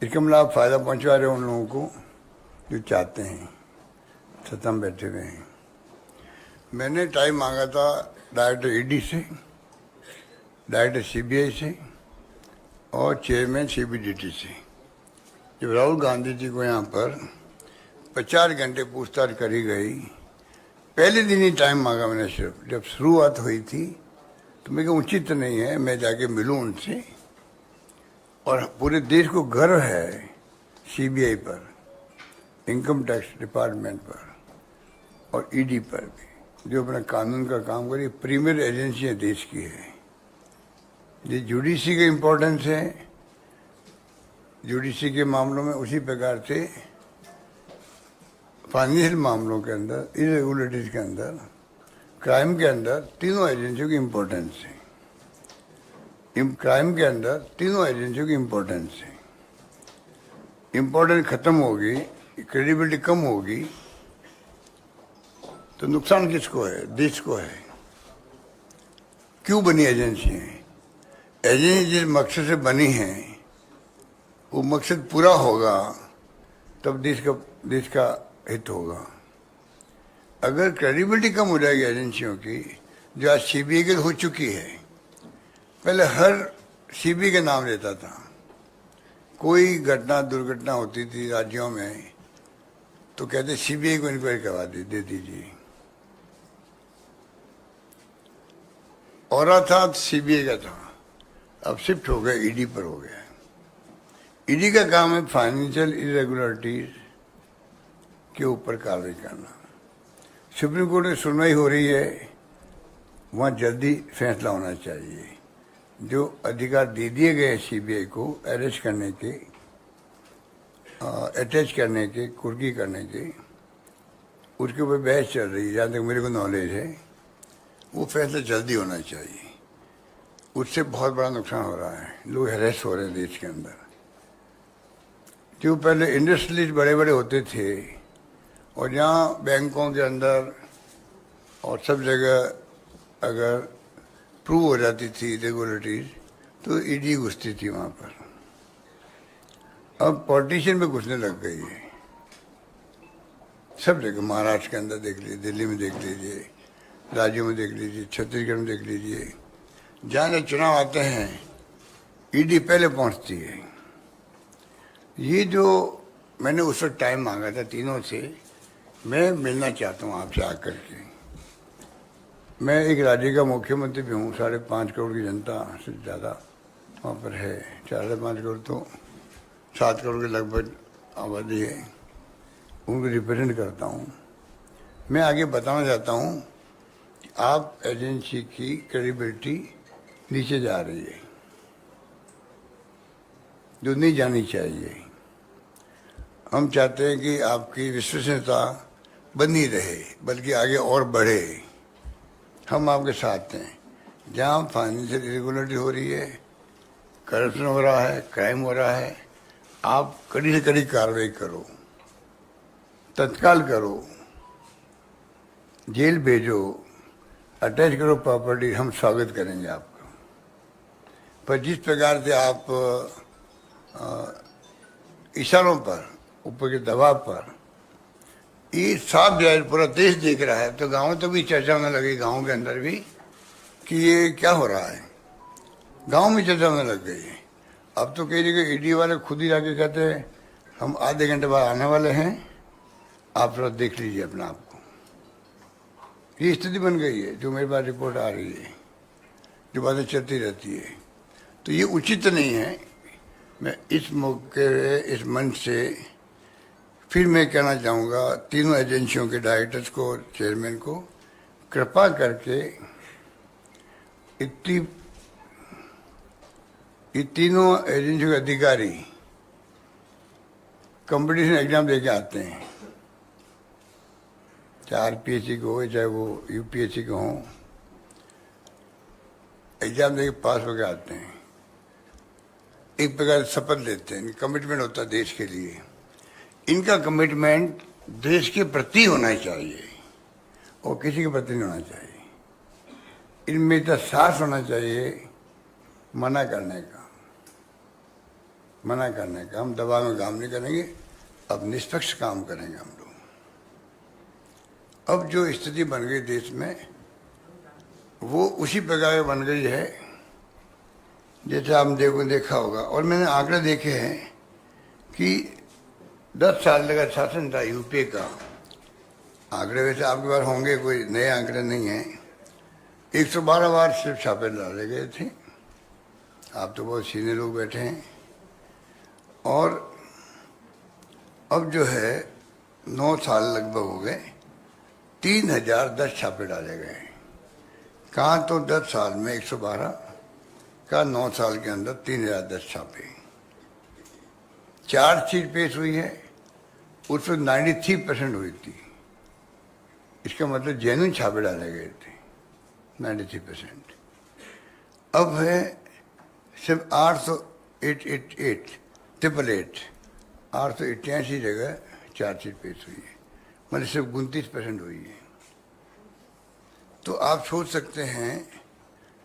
इसका मतलब आप फायदा पहुंचा रहे हो उन लोगों को जो चाहते हैं, सत्ता में बैठे हुए हैं। मैंने टाइम मांगा था डायरेक्टर ईडी से, डायरेक्टर सीबीआई से और चेयरमैन सीबीडीटी से। जब राहुल गांधी जी को यहाँ पर 50 घंटे पूछताछ करी गई, पहले दिन ही टाइम मांगा मैंने। सिर्फ जब शुरुआत हुई थी तो मैं उचित नहीं है मैं जाके मिलूं उनसे, और पूरे देश को गर्व है सीबीआई पर, इनकम टैक्स डिपार्टमेंट पर और ईडी पर भी, जो अपना कानून का काम करी। प्रीमियर एजेंसियां देश की है। ये जुडिशरी का इम्पोर्टेंस है, जुडिशरी के मामलों में उसी प्रकार से फाइनेंशियल मामलों के अंदर, इरेगुलरिटीज के अंदर, क्राइम के अंदर तीनों एजेंसियों की इम्पोर्टेंस है। क्राइम के अंदर तीनों एजेंसियों की इम्पोर्टेंस है। इम्पोर्टेंस खत्म होगी, क्रेडिबिलिटी कम होगी तो नुकसान किसको है? देश को है। क्यों बनी एजेंसी है? एजेंसी जिस मकसद से बनी है वो मकसद पूरा होगा तब देश का हित होगा। अगर क्रेडिबिलिटी कम हो जाएगी एजेंसियों की, जो आज सीबीआई की हो चुकी है। पहले हर सीबीआई का नाम लेता था। कोई घटना दुर्घटना होती थी राज्यों में तो कहते सीबीआई को इंक्वायरी करवा दे दीजिए। और था सीबीआई का था, अब शिफ्ट हो गया ईडी पर हो गया। ईडी का काम है फाइनेंशियल इरेगुलरिटीज के ऊपर कार्रवाई करना। सुप्रीम कोर्ट में सुनवाई हो रही है, वहां जल्दी फैसला होना चाहिए। जो अधिकार दे दिए गए सीबीआई को अरेस्ट करने के, अटैच करने के, कुर्की करने के, उसके ऊपर बहस चल रही है। जहाँ तक मेरे को नॉलेज है वो फैसला जल्दी होना चाहिए। उससे बहुत बड़ा नुकसान हो रहा है, लोग हैरेस हो रहे हैं देश के अंदर। जो पहले इंडस्ट्रियलिस्ट बड़े बड़े होते थे और जहाँ बैंकों के अंदर और सब जगह अगर प्रूव हो जाती थी रेगुलेटरीज तो ईडी घुसती थी वहाँ पर। अब पॉलिटिशियन में घुसने लग गई है सब जगह। महाराष्ट्र के अंदर देख लीजिए, दिल्ली में देख लीजिए, राज्यों में देख लीजिए, छत्तीसगढ़ में देख लीजिए। जहाँ जहाँ चुनाव आते हैं ईडी पहले पहुँचती है। ये जो मैंने उस वक्त टाइम मांगा था तीनों से, मैं मिलना चाहता हूँ आपसे आकर के। मैं एक राज्य का मुख्यमंत्री भी हूँ, 5.5 करोड़ की जनता से ज़्यादा वहाँ पर है। 4.5 करोड़ तो 7 करोड़ के लगभग आबादी है, उनको रिप्रेजेंट करता हूँ। मैं आगे बताना चाहता हूँ कि आप एजेंसी की क्रेडिबिलिटी नीचे जा रही है, जो नहीं जानी चाहिए। हम चाहते हैं कि आपकी विश्वसनीयता बनी रहे, बल्कि आगे और बढ़े। हम आपके साथ हैं। जहाँ फाइनेंशियल इरेगुलरिटी हो रही है, करप्शन हो रहा है, क्राइम हो रहा है, आप कड़ी से कड़ी कार्रवाई करो, तत्काल करो, जेल भेजो, अटैच करो प्रॉपर्टी, हम स्वागत करेंगे आपका। पर जिस प्रकार से आप इशारों पर, ऊपर के दबाव पर, ये साफ जाहिर पूरा देश देख रहा है, तो गाँव तो भी चर्चा होने लगी, गाँव के अंदर भी, कि ये क्या हो रहा है। गांव में चर्चा होने लग गई है। अब तो कई जगह ईडी वाले खुद ही जाके कहते हैं हम आधे घंटे बाद आने वाले हैं, आप थोड़ा देख लीजिए अपने आप को। ये स्थिति बन गई है जो मेरे पास रिपोर्ट आ रही है, जो बातें चलती रहती है। तो ये उचित नहीं है। मैं इस मौके, इस मंच से फिर मैं कहना चाहूँगा तीनों एजेंसियों के डायरेक्टर्स को, चेयरमैन को, कृपा करके ये तीनों एजेंसियों के अधिकारी कंपटीशन एग्जाम देके आते हैं, चाहे आरपीएससी को हो चाहे वो यूपीएससी को हो, एग्जाम देके पास होके आते हैं। एक प्रकार से शपथ लेते हैं, कमिटमेंट होता है देश के लिए। इनका कमिटमेंट देश के प्रति होना चाहिए और किसी के प्रति नहीं होना चाहिए। इनमें इतना साहस होना चाहिए मना करने का। मना करने का, हम दबाव में काम नहीं करेंगे, अब निष्पक्ष काम करेंगे हम लोग। अब जो स्थिति बन गई देश में वो उसी प्रकार की बन गई है जैसे आपने देखा होगा। और मैंने आंकड़े देखे हैं कि 10 साल का शासन था यूपी का। आंकड़े वैसे आपके पास होंगे, कोई नए आंकड़े नहीं हैं। 112 बार सिर्फ छापे डाले गए थे। आप तो बहुत सीनियर लोग बैठे हैं। और अब जो है 9 साल लगभग हो गए, 3010 छापे डाले गए। कहाँ तो 10 साल में 112 का 9 साल के अंदर 3010 छापे। चार्जशीट पेश हुई है, उसमें 93% हुई थी। इसका मतलब जेन्युइन छापे डाले गए थे 93%। अब है सिर्फ 888 जगह चार्जशीट पेश हुई है, मतलब सिर्फ 29% हुई है। तो आप सोच सकते हैं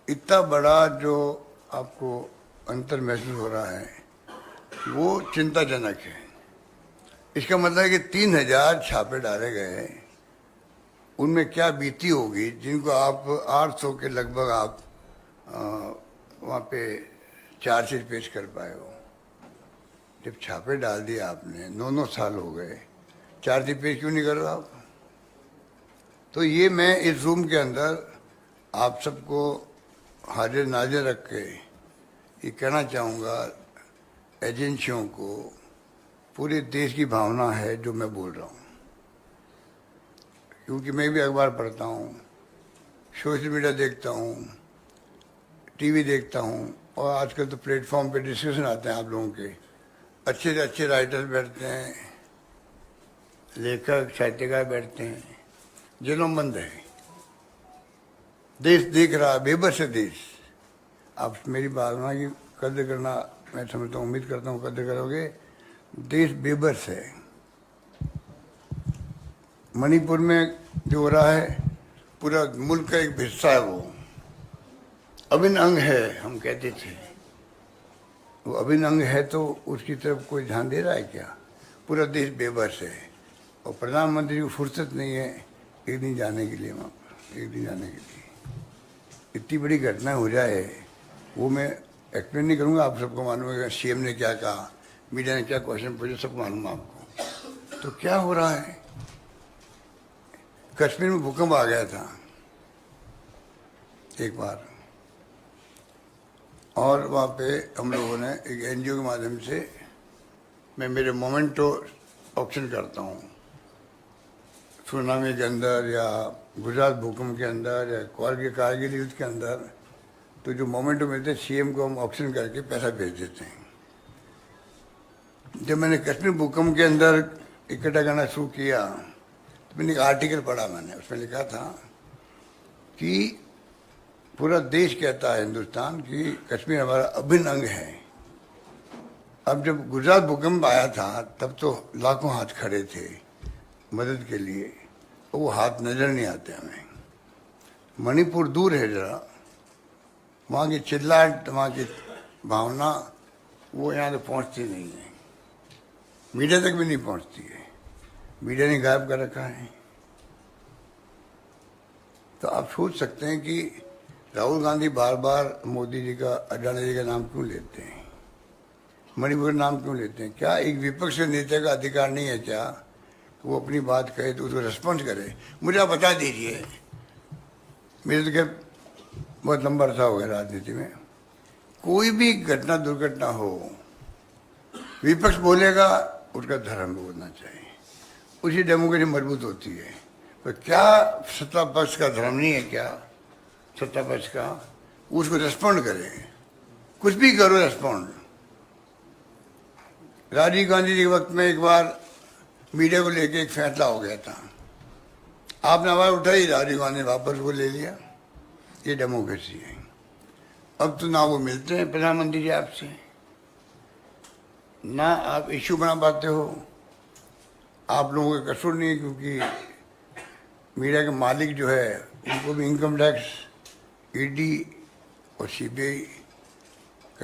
इतना बड़ा जो आपको अंतर महसूस हो रहा है वो चिंताजनक है। इसका मतलब है कि 3000 छापे डाले गए, उनमें क्या बीती होगी जिनको आप 800 के लगभग आप वहाँ पे चार्जशीट पेश कर पाए हो। जब छापे डाल दिए आपने, 9 साल हो गए, चार्जशीट पेश क्यों नहीं कर रहे आप? तो ये मैं इस रूम के अंदर आप सबको हाजिर नाजिर रख के ये कहना चाहूँगा, एजेंसियों को, पूरे देश की भावना है जो मैं बोल रहा हूँ। क्योंकि मैं भी अखबार पढ़ता हूँ, सोशल मीडिया देखता हूँ, टीवी देखता हूँ, और आजकल तो प्लेटफॉर्म पे डिस्कशन आते हैं आप लोगों के। अच्छे से अच्छे राइटर बैठते हैं, लेखक साहित्यकार बैठते हैं, जुल्म बंद है। देश देख रहा, बेबस है देश। आप मेरी भावना की कदर करना, मैं समझता हूँ, उम्मीद करता हूँ कदर करोगे। देश बेबस है। मणिपुर में जो हो रहा है, पूरा मुल्क का एक हिस्सा है, वो अभिन्न अंग है, हम कहते थे। वो अभिन्न अंग है तो उसकी तरफ कोई ध्यान दे रहा है क्या? पूरा देश बेबस है और प्रधानमंत्री को फुर्सत नहीं है एक दिन जाने के लिए वहाँ पर, एक दिन जाने के लिए। इतनी बड़ी घटना हो जाए, वो मैं एक्सप्लेन नहीं करूँगा, आप सबको मालूम है। सीएम ने क्या कहा, मीडिया ने क्या क्वेश्चन पूछे, सब मालूम है आपको। तो क्या हो रहा है? कश्मीर में भूकंप आ गया था एक बार, और वहाँ पे हम लोगों ने एक एनजीओ के माध्यम से, मैं मेरे मोमेंटो ऑप्शन करता हूँ, सुनामी के अंदर या गुजरात भूकंप के अंदर या कारगिल युद्ध के अंदर, तो जो मोमेंटो मिलते हैं सीएम को हम ऑप्शन करके पैसा भेज देते हैं। जब मैंने कश्मीर भूकंप के अंदर इकट्ठा करना शुरू किया तो मैंने एक आर्टिकल पढ़ा, मैंने उसमें लिखा था कि पूरा देश कहता है हिंदुस्तान कि कश्मीर हमारा अभिन्न अंग है। अब जब गुजरात भूकंप आया था तब तो लाखों हाथ खड़े थे मदद के लिए, वो हाथ नजर नहीं आते हमें। मणिपुर दूर है जरा, वहाँ की चिल्लाहट, वहाँ की भावना वो यहाँ तक पहुँचती नहीं है, मीडिया तक भी नहीं पहुँचती है। मीडिया ने गायब कर रखा है। तो आप सोच सकते हैं कि राहुल गांधी बार बार मोदी जी का, अडानी जी का नाम क्यों लेते हैं, मणिपुर का नाम क्यों लेते हैं? क्या एक विपक्ष के नेता का अधिकार नहीं है क्या वो अपनी बात कहे तो उसको रिस्पॉन्स करे? मुझे आप बता दीजिए, मेरे तो क्या बहुत लंबा अरसा हो गया राजनीति में, कोई भी घटना दुर्घटना हो, विपक्ष बोलेगा उसका धर्म बोलना चाहिए, उसी डेमोक्रेसी मजबूत होती है। तो क्या सत्ता पक्ष का धर्म नहीं है क्या? सत्ता पक्ष का उसको रिस्पॉन्ड करे, कुछ भी करो रिस्पॉन्ड। राजीव गांधी जी के वक्त में एक बार मीडिया को लेके एक फैसला हो गया था, आपने आवाज उठाई, राजीव गांधी ने वापस वो ले लिया। ये डेमोक्रेसी है। अब तो ना वो मिलते हैं प्रधानमंत्री जी आपसे, ना आप इश्यू बना पाते हो। आप लोगों का कसूर नहीं है, क्योंकि मीडिया के मालिक जो है उनको भी इनकम टैक्स, ईडी और सीबीआई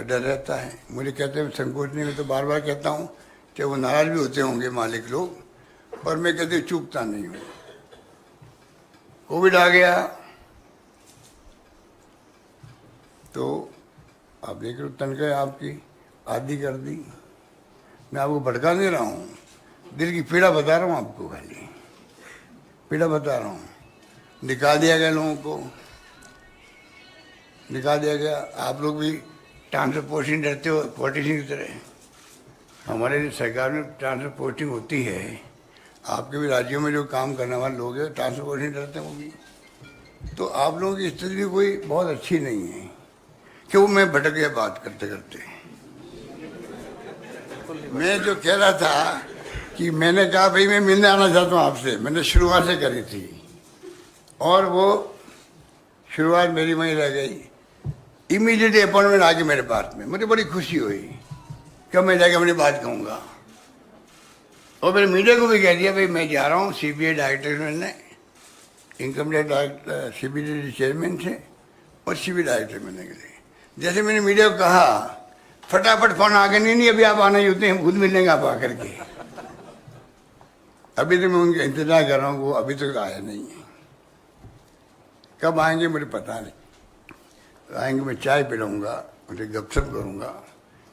का डर रहता है। मुझे कहते हैं संकोच नहीं, मैं तो बार बार कहता हूँ, चाहे वो नाराज भी होते होंगे मालिक लोग, पर मैं कहते चूकता नहीं हूँ। कोविड आ गया तो आप देख रहे हो तनख्वाह आपकी आधी कर दी। मैं आपको भड़का नहीं रहा हूँ, दिल की पीड़ा बता रहा हूँ आपको, खाली पीड़ा बता रहा हूँ। निकाल दिया गया लोगों को, निकाल दिया गया। आप लोग भी ट्रांसफर पोस्टिंग डरते हो पॉलिटिशियन की तरह। हमारे सरकार में ट्रांसफर पोस्टिंग होती है, आपके भी राज्यों में जो काम करने वाले लोग हैं ट्रांसफर पोस्टिंग डरते हैं वो भी। तो आप लोगों की स्थिति भी कोई बहुत अच्छी नहीं है। क्यों मैं भटक गया बात करते करते। मैं जो कह रहा था कि मैंने कहा भाई मैं मिलने आना चाहता हूँ आपसे, मैंने शुरुआत से करी थी और वो शुरुआत मेरी वहीं रह गई। इमीडिएटली अपॉइंटमेंट आ गई मेरे पास में, मुझे बड़ी खुशी हुई। कब मैं जाके अपनी बात कहूँगा, और मैंने मीडिया को भी कह दिया भाई मैं जा रहा हूँ सीबीआई डायरेक्टर से मिलने, income tax director CBI chairman से और सीबीआई डायरेक्टर मिलने के लिए। जैसे मैंने मीडिया को कहा, फटाफट फोन आ गया, नहीं अभी आप आना ही होते हैं, हम खुद मिलेंगे आप आकर के। अभी तो मैं उनका इंतजार कर रहा हूँ, वो अभी तक आया नहीं है। कब आएंगे मुझे पता नहीं। आएंगे, मैं चाय पिलाऊंगा, उनसे गपशप करूंगा,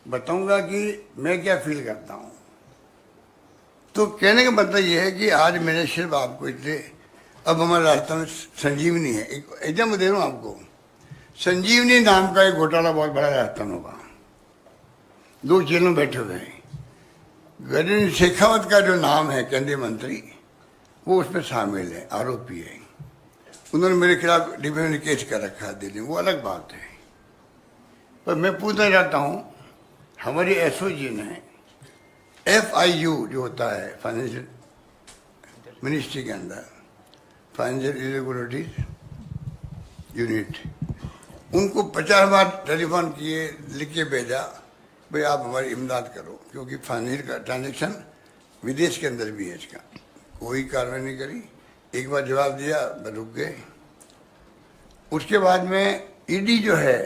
बताऊंगा कि मैं क्या फील करता हूँ। तो कहने का मतलब ये है कि आज मैंने सिर्फ आपको इतने, अब हमारे राजस्थान में संजीवनी है, एक एग्जाम्पल दे रहा हूँ आपको। संजीवनी नाम का एक घोटाला बहुत बड़ा राजस्थान होगा, लोग जेल में बैठे हुए हैं। गजेंद्र शेखावत का जो नाम है केंद्रीय मंत्री, वो उसमें शामिल है, आरोपी है। उन्होंने मेरे खिलाफ डिफेंस केस कर रखा है दिल्ली में, वो अलग बात है। पर मैं पूछना चाहता हूँ, हमारी एसओजी ने FIU जो होता है फाइनेंशियल मिनिस्ट्री के अंदर, फाइनेंशियल इरेगुलरिटीज यूनिट, उनको 50 बार टेलीफोन किए, लिख के भेजा भाई आप हमारी इमदाद करो, क्योंकि फाइनेंशियल का ट्रांजेक्शन विदेश के अंदर भी है। इसका कोई कार्रवाई नहीं करी। एक बार जवाब दिया, रुक गए। उसके बाद में ईडी जो है,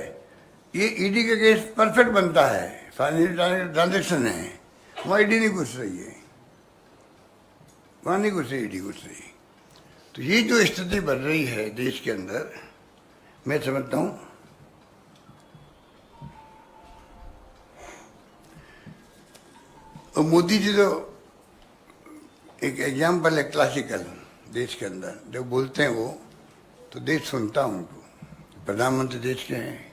ये ईडी का केस परफेक्ट बनता है, फाइनेंशियल ट्रांजेक्शन है, वहाँ ईडी नहीं घुस रही है, वहाँ नहीं घुस रही ईडी घुस रही। तो ये जो स्थिति बन रही है देश के अंदर, मैं समझता हूँ और मोदी जी तो एक एग्जाम्पल है क्लासिकल देश के अंदर। जब बोलते हैं वो तो देश सुनता हूँ उनको। प्रधानमंत्री देश के हैं,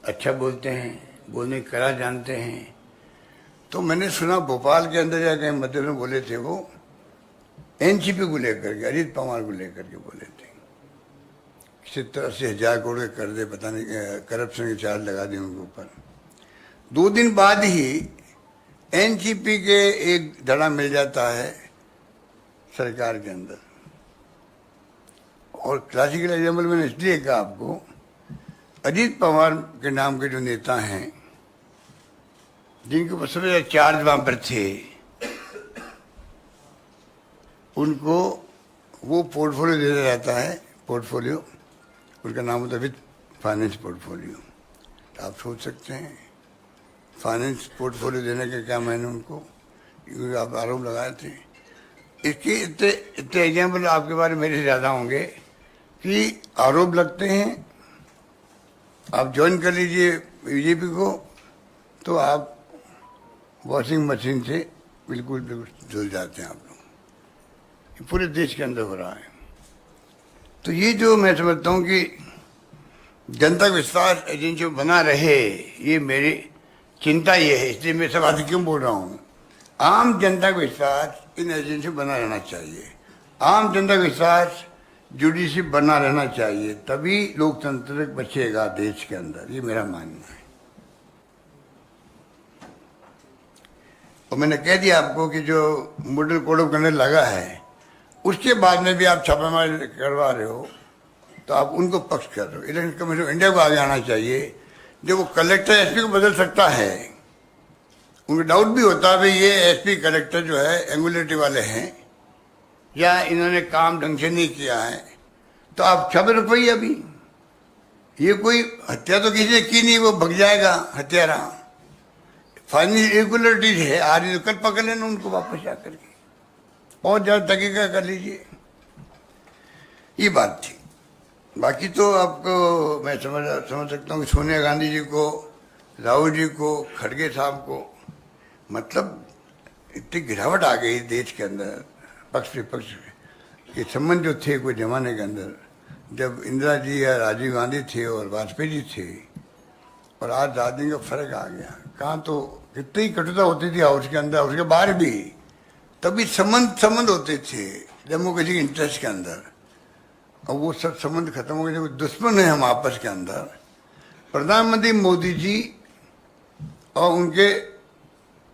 अच्छा बोलते हैं, बोलने की कला जानते हैं। तो मैंने सुना भोपाल के अंदर या कहीं मध्य में बोले थे वो, एनसीपी को लेकर के, अजीत पवार को लेकर के बोले थे, 70-80 करोड़ के कर्जे, पता नहीं करप्शन के चार्ज लगा दिए उनके ऊपर। 2 दिन बाद ही एनसीपी के एक धड़ा मिल जाता है सरकार के अंदर। और क्लासिकल एग्जाम्पल मैंने इसलिए कहा आपको, अजीत पवार के नाम के जो नेता हैं, जिनके सबसे ज़्यादा चार्ज वहाँ पर थे, उनको वो पोर्टफोलियो देता रहता है। पोर्टफोलियो उनका नाम होता है विद फाइनेंस पोर्टफोलियो। तो आप सोच सकते हैं फाइनेंस पोर्टफोलियो देने के क्या मैंने उनको, क्योंकि आप आरोप लगाए थे। इसके इतने एग्जाम्पल आपके बारे में मेरे से ज़्यादा होंगे कि आरोप लगते हैं। आप ज्वाइन कर लीजिए बीजेपी को तो आप वॉशिंग मशीन से बिल्कुल धुल जाते हैं आप लोग। ये पूरे देश के अंदर हो रहा है। तो ये जो मैं समझता हूँ कि जनता विश्वास एजेंसी बना रहे, ये मेरी चिंता ये है। इसलिए मैं सब बातें क्यों बोल रहा हूँ, आम जनता का विश्वास इन एजेंसी बना रहना चाहिए। आम जनता का विश्वास जुडिशरी बना रहना चाहिए, तभी लोकतंत्र बचेगा देश के अंदर। ये मेरा मानना है। और मैंने कह दिया आपको कि जो मॉडल कोड ऑफ कंडक्ट लगा है, उसके बाद में भी आप छापेमारी करवा रहे हो, तो आप उनको पक्ष कर रहे हो। इलेक्शन कमीशन ऑफ इंडिया को आगे आना चाहिए। जब वो कलेक्टर एसपी को बदल सकता है, उनको डाउट भी होता है भाई ये एसपी कलेक्टर जो है एंगुलरिटी वाले हैं या इन्होंने काम ढंग से नहीं किया है, तो आप छापे रखवाइए। अभी ये कोई हत्या तो किसी ने की नहीं, वो भग जाएगा हत्यारा। फाइनल इरेगुलरिटीज है, आज तो कल पकड़ लेना उनको वापस जाकर के, और ज्यादा तकीका कर लीजिए। ये बात थी। बाकी तो आपको मैं समझ सकता हूँ कि सोनिया गांधी जी को, राहुल जी को, खड़गे साहब को, मतलब इतनी गिरावट आ गई देश के अंदर पक्ष विपक्ष के संबंध जो थे कोई जमाने के अंदर, जब इंदिरा जी या राजीव गांधी थे और वाजपेयी जी थे, और आज राजनीति का फर्क आ गया। कहाँ तो कितनी कटुता होती थी हाउस के अंदर, उसके बाहर भी, तभी संबंध होते थे डेमोक्रेसी के इंटरेस्ट के अंदर। और वो सब संबंध खत्म हो गए, दुश्मन है हम आपस के अंदर। प्रधानमंत्री मोदी जी और उनके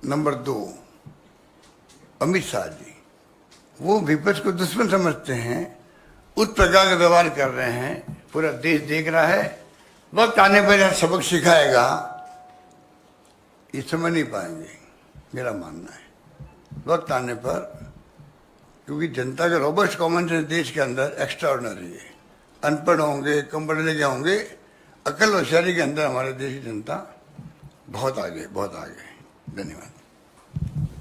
नंबर 2 अमित शाह जी, वो विपक्ष को दुश्मन समझते हैं, उस प्रकार का व्यवहार कर रहे हैं। पूरा देश देख रहा है, वक्त आने पर यह सबक सिखाएगा, ये समझ नहीं पाएंगे, मेरा मानना है। वक्त आने पर, क्योंकि जनता का रोबस्ट कॉमन सेंस देश के अंदर एक्स्ट्रा ऑर्डिनरी है। अनपढ़ होंगे, कम पढ़े लिखे होंगे, अकल होशियारी के अंदर हमारे देश की जनता बहुत आगे, बहुत आगे। धन्यवाद।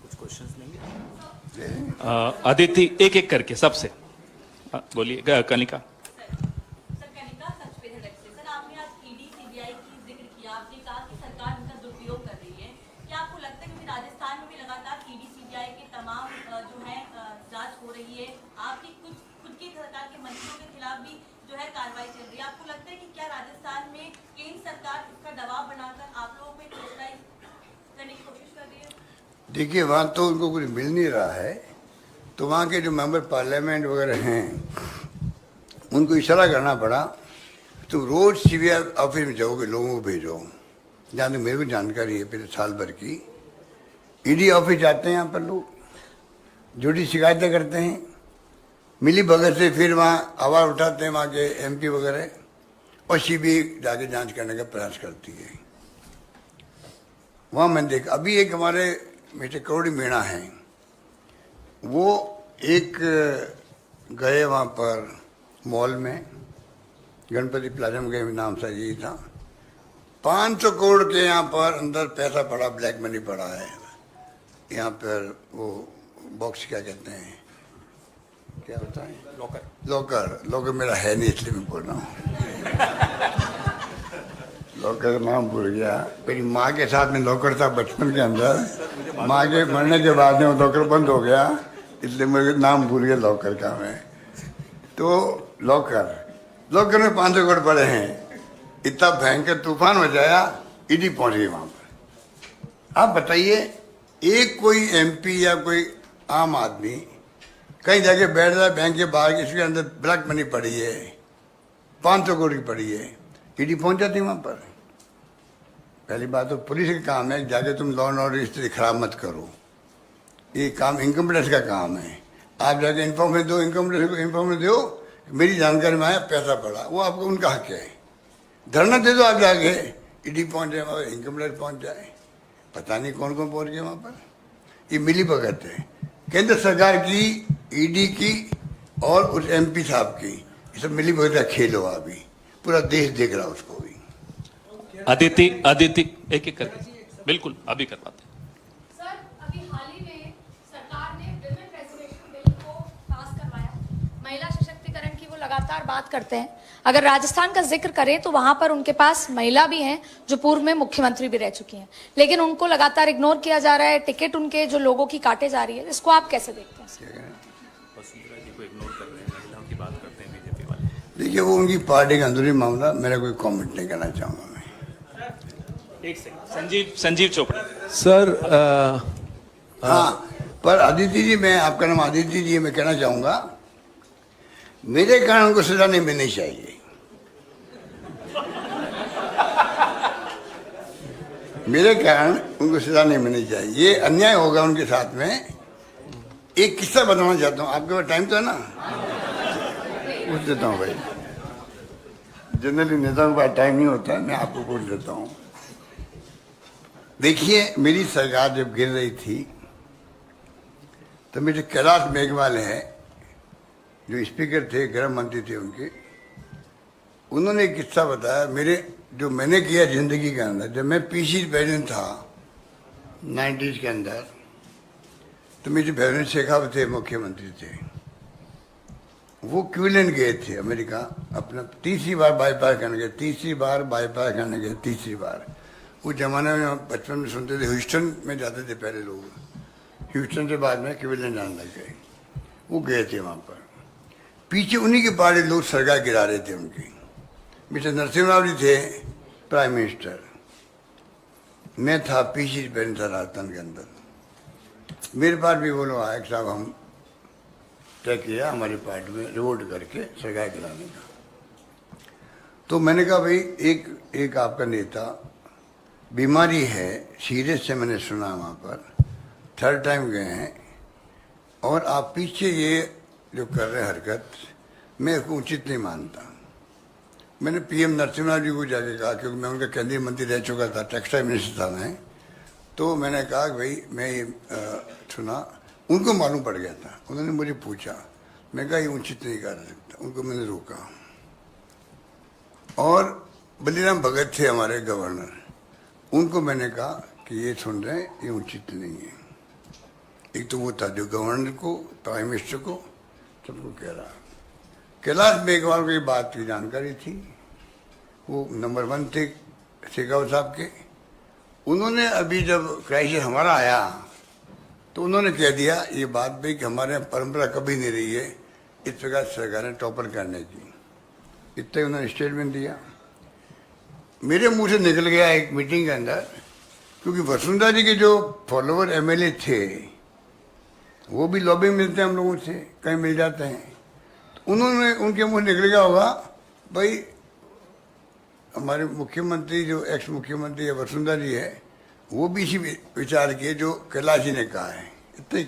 कुछ क्वेश्चंस लेंगे अदिति, एक एक करके सबसे बोलिए। कनिका। देखिए, वहाँ तो उनको कुछ मिल नहीं रहा है, तो वहाँ के जो मेंबर पार्लियामेंट वगैरह हैं उनको इशारा करना पड़ा, तो रोज सीबीआई ऑफिस में जाओगे, लोगों को भेजो। जहाँ तक मेरे को जानकारी है, पिछले साल भर की, ईडी ऑफिस जाते हैं यहाँ पर लोग, झूठी शिकायतें करते हैं, मिली भगत से फिर वहाँ आवाज़ उठाते हैं वहाँ के एमपी वगैरह, और सीबीआई जाके जांच करने का प्रयास करती है। वहाँ मैंने देखा, अभी एक हमारे मिस्टर करोड़ी मीणा हैं, वो एक गए वहाँ पर मॉल में, गणपति प्लाजा में गए, नाम सा यही था। 500 करोड़ के यहाँ पर अंदर पैसा पड़ा, ब्लैक मनी पड़ा है। यहाँ पर वो बॉक्स क्या कहते हैं, क्या होता है, लॉकर मेरा है नहीं, इसलिए मैं बोल रहा हूँ। लॉकर का नाम भूल गया। मेरी माँ के साथ में लॉकर था बचपन के अंदर, माँ के मरने के बाद में वो लॉकर बंद हो गया, इसलिए मेरे नाम भूल गया लॉकर का मैं। तो लॉकर में 500 करोड़ पड़े हैं। इतना भयंकर तूफान मचाया, ईडी पहुंच गई वहां पर। आप बताइए, एक कोई एमपी या कोई आम आदमी कहीं जाके बैठ जाए बैंक के बाहर, इसके अंदर ब्लैक मनी पड़ी है, 500 करोड़ की पड़ी है, ईडी पहुंच जाती वहां पर। पहली बात तो पुलिस का काम है, जाके तुम लॉ एंड ऑर्डर स्थिति खराब मत करो, ये काम इनकम टैक्स का काम है। आप जाके इन्फॉर्मेशन दो, इनकम टैक्स को इन्फॉर्मेशन दो, मेरी जानकारी में आया पैसा पड़ा, वो आपको उनका हक है। धरना दे दो आप जाके, ईडी पहुंच जाए, इनकम टैक्स पहुंच जाए। पता नहीं कौन कौन पहुंच गए वहां पर। ये मिली भगत है केंद्र सरकार की, ईडी की और उस एमपी साहब की, ये सब मिली भगत का खेल हुआ। अभी पूरा देश देख रहा उसको भी। अदिति एक एक करके, बिल्कुल अभी करवाते हैं। सर, अभी हाल ही में सरकार ने विमेन रिजर्वेशन बिल को पास करवाया। महिला सशक्तिकरण की वो लगातार बात करते हैं। अगर राजस्थान का जिक्र करें तो वहां पर उनके पास महिला भी हैं जो पूर्व में मुख्यमंत्री भी रह चुकी हैं, लेकिन उनको लगातार इग्नोर किया जा रहा है। टिकट उनके जो लोगों की काटे जा रही है, इसको आप कैसे देखते हैं? देखिए, वो उनकी पार्टी का अंदरूनी मामला, मेरा कोई कमेंट नहीं करना चाहूंगा मैं। एक सेकंड, संजीव चोपड़ा सर। हाँ, पर आदित्य जी, मैं आपका नाम आदित्य जी, मैं कहना चाहूंगा, मेरे कारण उनको सजा नहीं मिलनी चाहिए। मेरे कारण उनको सजा नहीं मिलनी चाहिए, ये अन्याय होगा उनके साथ में। एक किस्सा बताना चाहता हूँ, आपके पास टाइम तो है ना? पूछ देता हूँ भाई, जनरली नेताओं के पास टाइम नहीं होता है, मैं आपको पूछ देता हूँ। देखिए, मेरी सरकार जब गिर रही थी तो मेरे कैलाश मेघवाल है, जो स्पीकर थे, गृह मंत्री थे उनके, उन्होंने एक किस्सा बताया मेरे जो मैंने किया जिंदगी के अंदर। जब मैं पीसी प्रेसिडेंट था 90s के अंदर, तो मेरे भैरव शेखावत थे, मुख्यमंत्री थे। वो क्विलन गए थे अमेरिका, अपना तीसरी बार बाईपास करने गए, तीसरी बार बाईपास करने गए, तीसरी बार। उस जमाने में बचपन में सुनते थे, ह्यूस्टन में जाते थे पहले लोग, ह्यूस्टन से बाद में क्विलन जाने लग गए। वो गए थे वहाँ पर, पीछे उन्हीं के पार्टी लोग सरकार गिरा रहे थे उनकी। मिस्टर नरसिम्हा राव जी थे प्राइम मिनिस्टर, मैं था पीसी प्रेसिडेंट था राजस्थान के अंदर। मेरे पास भी वो लोग आए कि साहब हम तय किया हमारी पार्टी में रिवोल्ट करके सरकार गिराने का। तो मैंने कहा भाई एक आपका नेता बीमारी है, सीरियस से मैंने सुना वहाँ पर, 3rd टाइम गए हैं, और आप पीछे ये जो कर रहे हरकत मैं उसको उचित नहीं मानता। मैंने पीएम नरसिम्हा जी को जाके कहा, क्योंकि मैं उनका केंद्रीय मंत्री रह चुका था, टेक्सटाइल मिनिस्टर था मैं। तो मैंने कहा कि भाई मैं ये सुना, उनको मालूम पड़ गया था। उन्होंने मुझे पूछा, मैं कहा ये उचित नहीं कर सकता, उनको मैंने रोका। और बलीराम भगत थे हमारे गवर्नर, उनको मैंने कहा कि ये सुन रहे हैं, ये उचित नहीं है। एक तो वो था जो गवर्नर को, प्राइम मिनिस्टर को, सबको कह रहा। कैलाश मेघवाल को ये बात की जानकारी थी, वो नंबर 1 थे शेखावत साहब के। उन्होंने अभी जब क्राइसिस हमारा आया तो उन्होंने कह दिया ये बात भी कि हमारे यहाँ परंपरा कभी नहीं रही है इस प्रकार सरकार ने टॉपर करने की। इतना ही उन्होंने स्टेटमेंट दिया। मेरे मुंह से निकल गया एक मीटिंग के अंदर, क्योंकि वसुंधरा जी के जो फॉलोवर एमएलए थे वो भी लॉबी मिलते हैं हम लोगों से, कहीं मिल जाते हैं। तो उन्होंने, उनके मुंह निकल गया होगा भाई हमारे मुख्यमंत्री जो एक्स मुख्यमंत्री वसुंधरा जी है वो भी इसी विचार किए जो कैलाश जी ने कहा है। इतने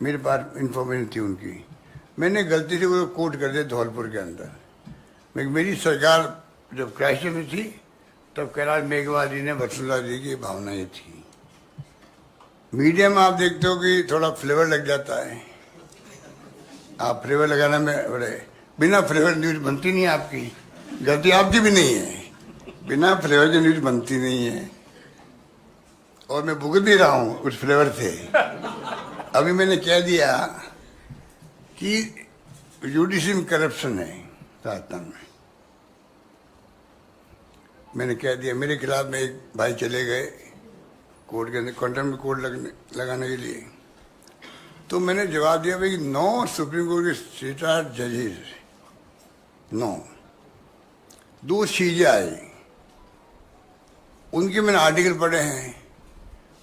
मेरे पास इंफॉर्मेशन थी उनकी। मैंने गलती से वो कोट कर दिया धौलपुर के अंदर। मेरी सरकार जब क्राइसिस में थी तब कैलाश मेघवाल जी ने वसुंधरा जी की भावनाएं थी। मीडिया में आप देखते हो कि थोड़ा फ्लेवर लग जाता है, आप फ्लेवर लगाने में बड़े, बिना फ्लेवर न्यूज बनती नहीं है आपकी, गलती आपकी भी नहीं है, बिना फ्लेवर की न्यूज बनती नहीं है। और मैं भुगत भी रहा हूँ उस फ्लेवर से। अभी मैंने कह दिया कि जुडिशरी में करप्शन है राजस्थान में, मैंने कह दिया। मेरे खिलाफ में एक भाई चले गए कोर्ट के अंदर कंटेम्प्ट कोर्ट लगाने के लिए, तो मैंने जवाब दिया भाई 9 सुप्रीम कोर्ट के रिटायर्ड जजेस, 9, 2 सीजेआई, उनके मैंने आर्टिकल पढ़े हैं,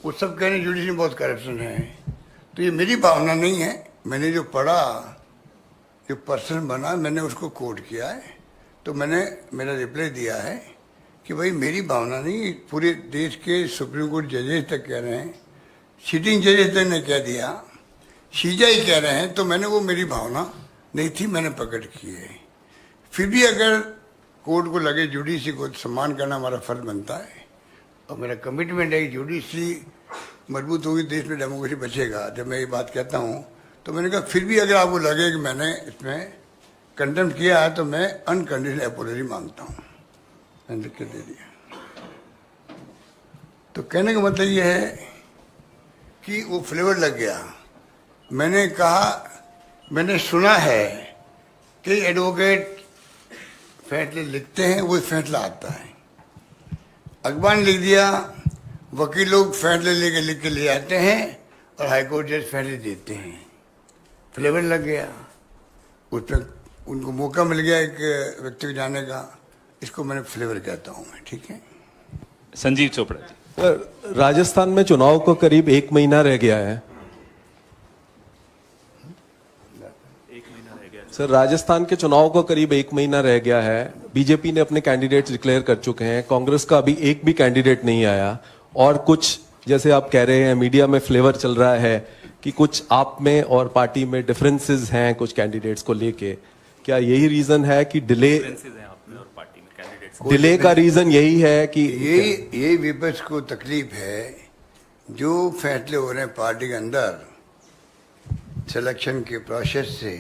वो सब कह रहे हैं जुडिशरी में बहुत करप्शन है। तो ये मेरी भावना नहीं है, मैंने जो पढ़ा, जो पर्सन बना, मैंने उसको कोट किया है। तो मैंने मेरा रिप्लाई दिया है कि भाई मेरी भावना नहीं, पूरे देश के सुप्रीम कोर्ट जजेस तक कह रहे हैं, सिटिंग जजेस तक ने कह दिया, सीजेआई कह रहे हैं, तो मैंने वो मेरी भावना नहीं थी, मैंने प्रकट की है। फिर भी अगर कोर्ट को लगे जुडिशरी को सम्मान करना हमारा फर्ज बनता है, और मेरा कमिटमेंट है कि जुडिशरी मजबूत होगी, देश में डेमोक्रेसी बचेगा। जब मैं ये बात कहता हूँ तो मैंने कहा फिर भी अगर आपको लगे कि मैंने इसमें कंटेम्प्ट किया है तो मैं अनकंडीशनल अपॉलॉजी मांगता हूँ, मैंने लिख के दे दिया। तो कहने का मतलब ये है कि वो फ्लेवर लग गया। मैंने कहा, मैंने सुना है कि एडवोकेट फैसले लिखते हैं, वो फैसला आता है। अखबार ने लिख दिया, वकील लोग फैसले लेके लिख के ले आते हैं और हाईकोर्ट जज फैसले देते हैं। फ्लेवर लग गया, उस पर उनको मौका मिल गया एक व्यक्ति को जाने का, इसको मैंने फ्लेवर कहता हूँ मैं, ठीक है। संजीव चोपड़ा जी। राजस्थान में चुनाव को करीब 1 महीना रह गया है। सर, राजस्थान के चुनाव को करीब 1 महीना रह गया है। बीजेपी ने अपने कैंडिडेट्स डिक्लेयर कर चुके हैं, कांग्रेस का अभी एक भी कैंडिडेट नहीं आया। और कुछ जैसे आप कह रहे हैं मीडिया में फ्लेवर चल रहा है कि कुछ आप में और पार्टी में डिफरेंसेस हैं कुछ कैंडिडेट्स को लेके, क्या यही रीजन है कि डिले का रीजन यही है कि यही विपक्ष को तकलीफ है, जो फैसले हो रहे हैं पार्टी के अंदर सिलेक्शन के प्रोसेस से,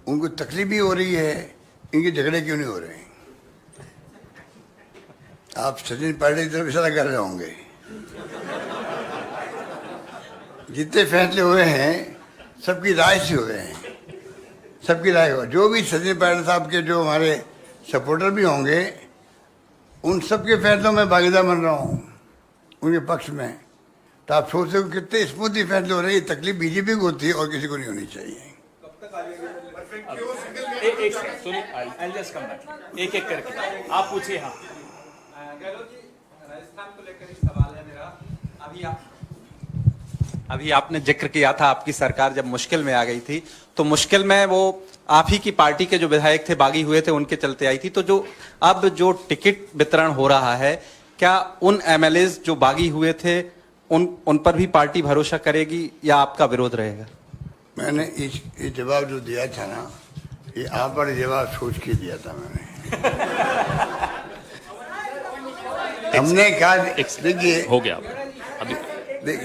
उनको तकलीफ भी हो रही है इनके झगड़े क्यों नहीं हो रहे हैं? आप सचिन पायलट की तरफ इशारा कर रहे होंगे। जितने फैसले हुए हैं सबकी राय से हुए हैं, सबकी राय हो। जो भी सचिन पायलट साहब के जो हमारे सपोर्टर भी होंगे, उन सबके फैसलों में भागीदार बन रहा हूँ, उनके पक्ष में। तो आप सोच रहे हो कितने स्मूथली फैसले हो रहे हैं। ये तकलीफ बीजेपी को होती है और किसी को नहीं होनी चाहिए। एक सेकंड सुनिए, I'll just come back। एक एक करके आप पूछिए। हाँ, गहलोत जी, राजस्थान को लेकर एक सवाल है मेरा। अभी आपने जिक्र किया था आपकी सरकार जब मुश्किल में आ गई थी, तो मुश्किल में वो आप ही की पार्टी के जो विधायक थे बागी हुए थे, उनके चलते आई थी। तो जो अब जो टिकट वितरण हो रहा है, क्या उन एमएलएज जो बागी हुए थे उन पर भी पार्टी भरोसा करेगी या आपका विरोध रहेगा? मैंने इस जवाब जो दिया था ना, ये आप पर जवाब सोच के दिया था मैंने। हमने कहा देखिए, हो गया। अभी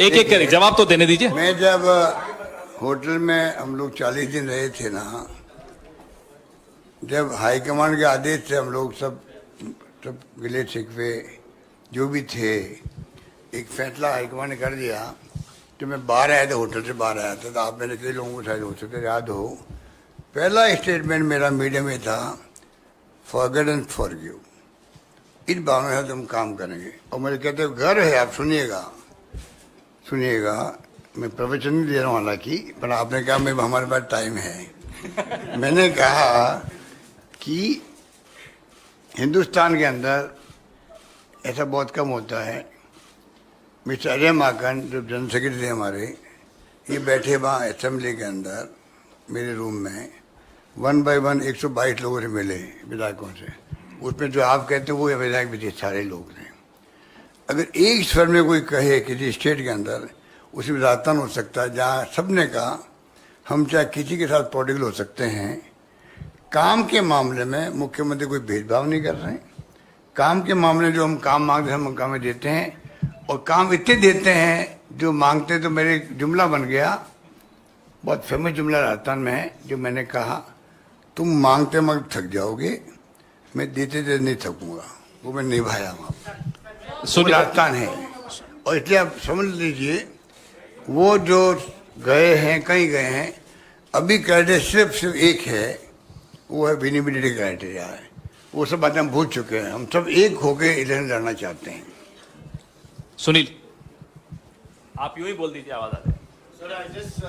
एक एक करके जवाब तो देने दीजिए। मैं जब होटल में हम लोग 40 दिन रहे थे ना, जब हाईकमांड के आदेश से हम लोग सब गिले शिकवे जो भी थे, एक फैसला हाईकमांड ने कर दिया। तो मैं बाहर आया था, होटल से बाहर आया था, तो आप मैंने कई लोगों को शायद हो सकते याद हो, पहला स्टेटमेंट मेरा मीडिया में था, फॉरगेट एंड फॉरगिव। इन भावना से हम काम करेंगे। और मेरे कहते घर है, आप सुनिएगा, मैं प्रवचन नहीं दे रहा हूँ हालांकि, पर आपने कहा मैं हमारे पास टाइम है। मैंने कहा कि हिंदुस्तान के अंदर ऐसा बहुत कम होता है। मिस्टर अजय माकन जो जनरल सेक्रेटरी थे हमारे, ये बैठे वहाँ असेंबली के अंदर मेरे रूम में 1 by 1 122 लोगों से मिले, विधायकों से। उसमें जो आप कहते हो वो विधायक भी थे, सारे लोग थे। अगर एक स्वर में कोई कहे किसी स्टेट के अंदर, उसमें राजस्थान हो सकता है जहाँ सबने कहा हम चाहे किसी के साथ पॉलिटिकल हो सकते हैं। काम के मामले में मुख्यमंत्री कोई भेदभाव नहीं कर रहे हैं। काम के मामले जो हम काम मांगते हैं हम काम देते हैं, और काम इतने देते हैं जो मांगते। तो मेरे जुमला बन गया, बहुत फेमस जुमला राजस्थान में है, जो मैंने कहा, तुम मांगते मगर थक जाओगे, मैं देते देते नहीं थकूंगा। वो मैं निभाया वहाँ। राजस्थान है। और इसलिए आप समझ लीजिए, वो जो गए हैं, कहीं गए हैं, अभी क्राइटेरिया सिर्फ एक है, वो है विनिबिलिटी क्राइटेरिया है। वो सब बातें हम भूल चुके हैं। हम सब एक होके इलेक्शन लड़ना चाहते हैं। सुनील, आप यूं ही बोल दीजिए, आवाज आ जाए। Sir, I just,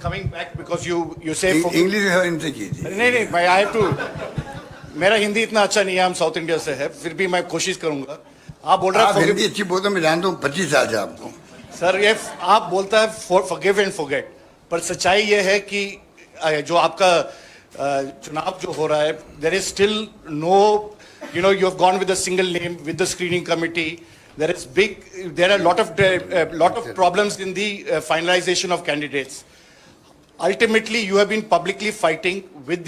coming back because you say English इनसे कीजिए। नहीं, भाई I have to, मेरा हिंदी इतना अच्छा नहीं है, हम साउथ इंडिया से है, फिर भी मैं कोशिश करूंगा। आप बोल रहे हैं हिंदी अच्छी बोलते, मैं जानता हूँ, 25 साल से आपको। सर, ये आप बोलता है forgive and forget, पर सच्चाई ये है कि जो आपका चुनाव जो हो रहा है, there is still no, you have gone with a single name with the screening committee. There are a lot of problems in the finalization of candidates. Ultimately, you have been publicly fighting with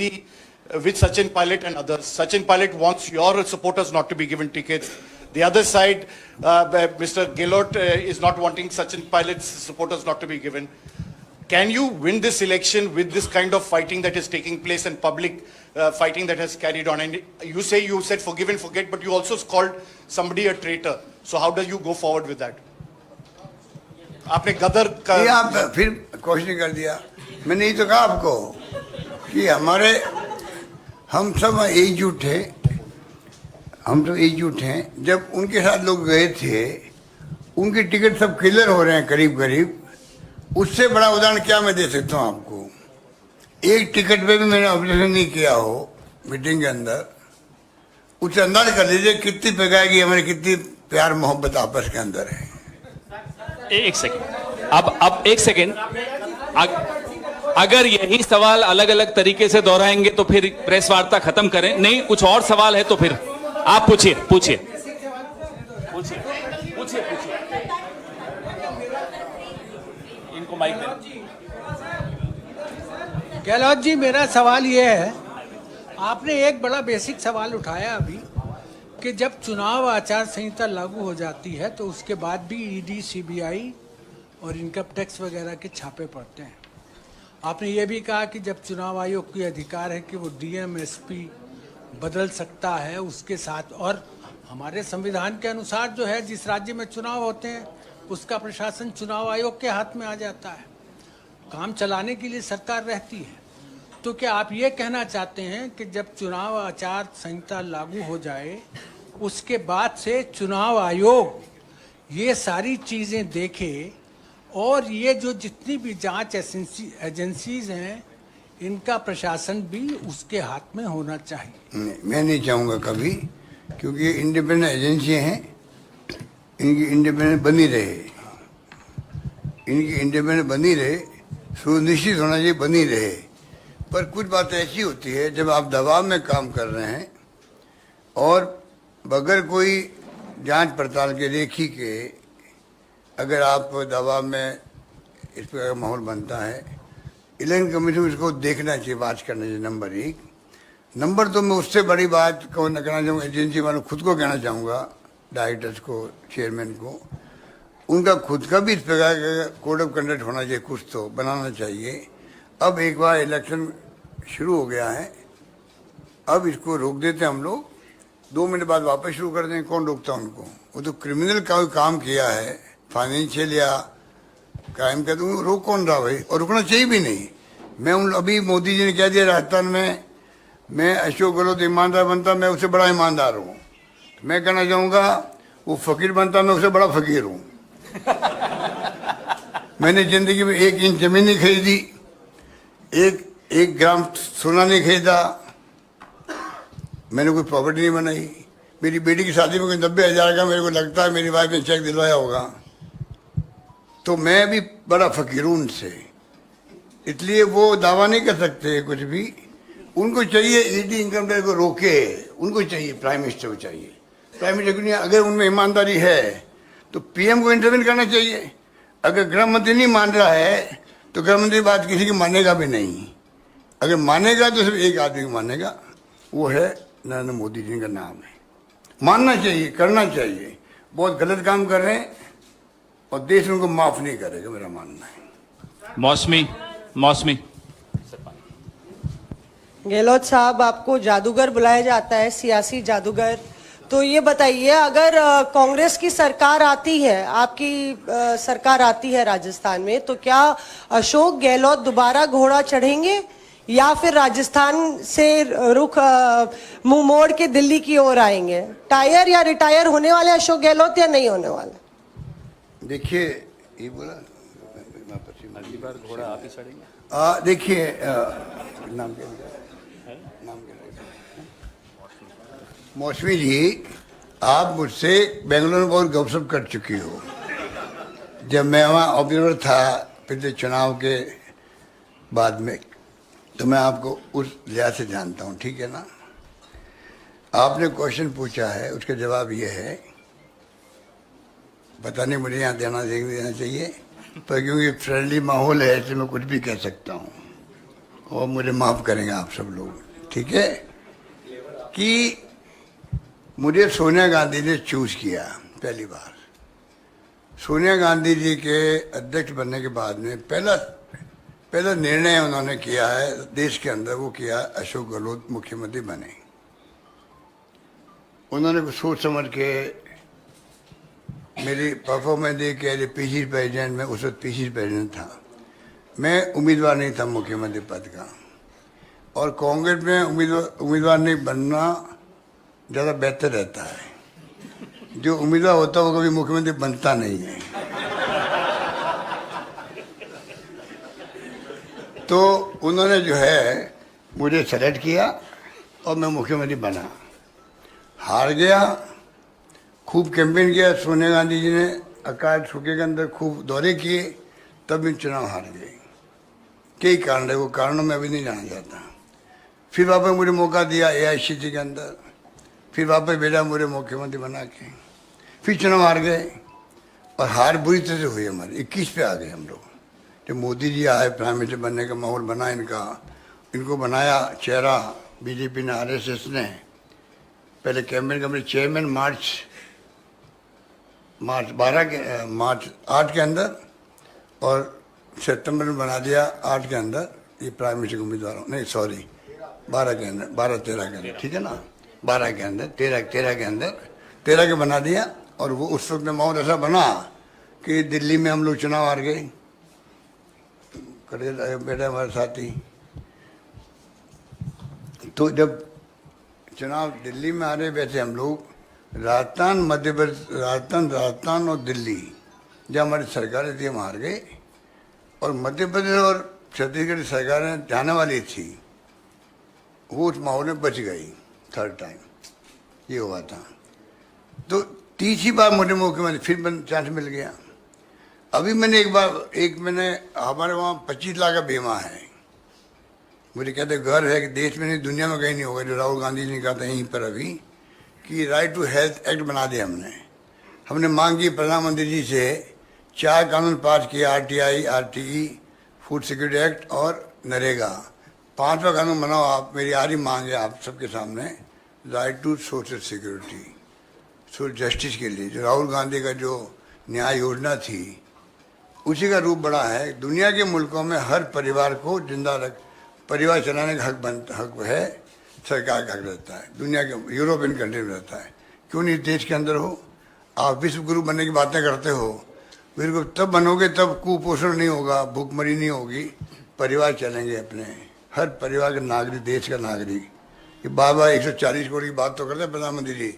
Sachin Pilot and others. Sachin Pilot wants your supporters not to be given tickets. The other side, Mr. Gehlot is not wanting Sachin Pilot's supporters not to be given. Can you win this election with this kind of fighting that is taking place and public fighting that has carried on? And you said forgive and forget, but you also called somebody a traitor. So how do you go forward with that? आपने गदर का ये आप फिर question कर दिया। मैंने यही तो कहा आपको कि हम सब एकजुट थे, हम सब एकजुट हैं। जब उनके साथ लोग गए थे, उनके टिकट सब क्लियर हो रहे हैं करीब करीब। उससे बड़ा उदाहरण क्या मैं दे सकता हूँ आपको? एक टिकट पे भी मैंने ऑब्जर्वेशन नहीं किया हो मीटिंग के अंदर, उससे अंदाज कर लीजिए कितनी पेगाएगी हमारी, कितनी प्यार मोहब्बत आपस के अंदर है। एक सेकंड, अब एक सेकंड, अगर यही सवाल अलग अलग तरीके से दोहराएंगे तो फिर प्रेस वार्ता खत्म करें। नहीं, कुछ और सवाल है तो फिर आप पूछिए। इनको माइक दें। गहलोत जी, मेरा सवाल ये है, आपने एक बड़ा बेसिक सवाल उठाया अभी कि जब चुनाव आचार संहिता लागू हो जाती है तो उसके बाद भी ईडी, सीबीआई और इनकम टैक्स वगैरह के छापे पड़ते हैं। आपने ये भी कहा कि जब चुनाव आयोग की अधिकार है कि वो डीएम एसपी बदल सकता है उसके साथ, और हमारे संविधान के अनुसार जो है जिस राज्य में चुनाव होते हैं उसका प्रशासन चुनाव आयोग के हाथ में आ जाता है, काम चलाने के लिए सरकार रहती है। तो क्या आप ये कहना चाहते हैं कि जब चुनाव आचार संहिता लागू हो जाए उसके बाद से चुनाव आयोग ये सारी चीजें देखे और ये जो जितनी भी जांच एजेंसीज हैं इनका प्रशासन भी उसके हाथ में होना चाहिए? नहीं, मैं नहीं चाहूँगा कभी, क्योंकि ये इंडिपेंडेंट एजेंसी हैं, इनकी इंडिपेंडेंट बनी रहे, इनकी इंडिपेंडेंट बनी रहे, सुनिश्चित होना चाहिए बनी रहे। पर कुछ बात ऐसी होती है जब आप दबाव में काम कर रहे हैं और बगैर कोई जांच पड़ताल के रेखी के अगर आप दबाव में इस प्रकार का माहौल बनता है, इलेक्शन कमीशन इसको देखना चाहिए, बात करना चाहिए। नंबर एक। नंबर दो, मैं उससे बड़ी बात को न कहना चाहूँगा, एजेंसी वालों खुद को कहना चाहूँगा, डायरेक्टर्स को, चेयरमैन को, उनका खुद का भी इस प्रकार का कोड ऑफ कंडक्ट होना चाहिए, कुछ तो बनाना चाहिए। अब एक बार इलेक्शन शुरू हो गया है, अब इसको रोक देते हैं हम लोग, 2 मिनट बाद वापस शुरू कर दें, कौन रोकता उनको? वो तो क्रिमिनल का काम किया है, फाइनेंशियल या क्राइम का, तो रोक कौन रहा भाई? और रुकना चाहिए भी नहीं। मैं अभी मोदी जी ने कह दिया राजस्थान में मैं अशोक गहलोत ईमानदार बनता, मैं उससे बड़ा ईमानदार हूँ। मैं कहना चाहूँगा वो फकीर बनता, मैं उससे बड़ा फकीर हूँ। मैंने जिंदगी में 1 इंच जमीन नहीं खरीदी, एक ग्राम सोना नहीं खरीदा, मैंने कोई प्रॉपर्टी नहीं बनाई। मेरी बेटी की शादी में कोई 90,000 का मेरे को लगता है मेरी वाइफ ने चेक दिलवाया होगा, तो मैं भी बड़ा फकीर हूँ उनसे। इसलिए वो दावा नहीं कर सकते कुछ भी। उनको चाहिए ईडी इनकम टैक्स को रोके, उनको चाहिए, प्राइम मिनिस्टर को चाहिए। प्राइम मिनिस्टर को नहीं, अगर उनमें ईमानदारी है तो पीएम को इंटरवेन करना चाहिए। अगर गृह मंत्री नहीं मान रहा है तो गृह मंत्री बात किसी की मानेगा भी नहीं। अगर मानेगा तो सिर्फ एक आदमी को मानेगा, वो है नरेंद्र मोदी जी का नाम है। मानना चाहिए, करना चाहिए। बहुत गलत काम कर रहे हैं और देश उनको माफ नहीं करेगा, मेरा मानना है। मौसमी गहलोत साहब, आपको जादूगर बुलाया जाता है, सियासी जादूगर। तो ये बताइए, अगर कांग्रेस की सरकार आती है, आपकी सरकार आती है राजस्थान में, तो क्या अशोक गहलोत दोबारा घोड़ा चढ़ेंगे या फिर राजस्थान से रुख मुंह मोड़ के दिल्ली की ओर आएंगे? टायर या रिटायर होने वाले अशोक गहलोत या नहीं होने वाले? देखिए, ये बोला अगली बार घोड़ा आप ही चढ़ेंगे। देखिए, नाम क्या? मौसमी जी, आप मुझसे बेंगलुरु में बहुत गपशप कर चुकी हो। जब मैं वहाँ ऑब्जर्वर था पिछले चुनाव के बाद में, तो मैं आपको उस लिहाज से जानता हूँ, ठीक है ना? आपने क्वेश्चन पूछा है, उसका जवाब ये है, पता नहीं मुझे यहाँ देना चाहिए, पर क्योंकि फ्रेंडली माहौल है इसलिए मैं कुछ भी कह सकता हूँ और मुझे माफ़ करेंगे आप सब लोग, ठीक है? कि मुझे सोनिया गांधी ने चूज किया पहली बार। सोनिया गांधी जी के अध्यक्ष बनने के बाद में पहला निर्णय उन्होंने किया है देश के अंदर, वो किया अशोक गहलोत मुख्यमंत्री बने। उन्होंने कुछ सोच समझ के मेरी परफॉर्मेंस देख के पीसीसी प्रेसिडेंट, में उस वक्त पीसीसी प्रेसिडेंट था, मैं उम्मीदवार नहीं था मुख्यमंत्री पद का, और कांग्रेस में उम्मीदवार नहीं बनना ज़्यादा बेहतर रहता है। जो उम्मीदवार होता है वो कभी मुख्यमंत्री बनता नहीं है। तो उन्होंने जो है मुझे सेलेक्ट किया और मैं मुख्यमंत्री बना। हार गया, खूब कैंपेन किया सोनिया गांधी जी ने, अकाल सूखे के अंदर खूब दौरे किए, तब भी चुनाव हार गए। कई कारण है, वो कारणों में अभी नहीं जाना चाहता। फिर वापस मुझे मौका दिया एआईसीसी के अंदर, फिर वापस भेजा मुझे मुख्यमंत्री बना के, फिर चुनाव हार गए और हार बुरी तरह से हुई हमारी। 21 पे आ गए हम लोग। जब मोदी जी आए, प्राइम मिनिस्टर बनने का माहौल बना इनको बनाया चेहरा बीजेपी ने, आरएसएस ने। पहले कैबिनेट कमेटी चेयरमैन मार्च 8 के अंदर, और सितंबर में बना दिया 8 के अंदर, ये प्राइम मिनिस्टर के उम्मीदवारों, नहीं सॉरी 12 के अंदर, 12-13 के अंदर, ठीक है ना, 12 के अंदर, 13 के अंदर, 13 के बना दिया। और वो उस वक्त में माहौल ऐसा बना कि दिल्ली में हम लोग चुनाव हार गए, बेटा हमारे साथी। तो जब चुनाव दिल्ली में आ रहे, वैसे हम लोग राजस्थान, मध्य प्रदेश, राजस्थान और दिल्ली जब हमारी सरकारें थी हम हार गए। और मध्य प्रदेश और छत्तीसगढ़ की सरकारें जाने वाली थी, वो उस माहौल में बच गई। थर्ड टाइम ये हुआ था। तो तीसरी बार मुझे मुख्यमंत्री फिर चांस मिल गया। अभी मैंने मैंने हमारे वहाँ 25 लाख का बीमा है। मुझे कहते घर है कि देश में नहीं, दुनिया में कहीं नहीं होगा, जो राहुल गांधी जी ने कहा था यहीं पर अभी, कि राइट टू हेल्थ एक्ट बना दिया हमने मांग की प्रधानमंत्री जी से, 4 कानून पास किए, RTI, RTE, food security act और नरेगा। 5वां कानून बनाओ आप, मेरी आरी मांग है आप सबके सामने, right to social security, social justice के लिए। जो राहुल गांधी का जो न्याय योजना थी, उसी का रूप बड़ा है। दुनिया के मुल्कों में हर परिवार को जिंदा रख, परिवार चलाने का हक है, सरकार का हक रहता है। दुनिया के यूरोपियन कंट्री में रहता है, क्यों नहीं देश के अंदर हो। आप विश्व गुरु बनने की बातें करते हो, बिल्कुल तब बनोगे तब कुपोषण नहीं होगा, भूखमरी नहीं होगी, परिवार चलेंगे अपने, हर परिवार का नागरिक, देश का नागरिक। ये बाबा 140 करोड़ की बात तो करते हैं प्रधानमंत्री जी,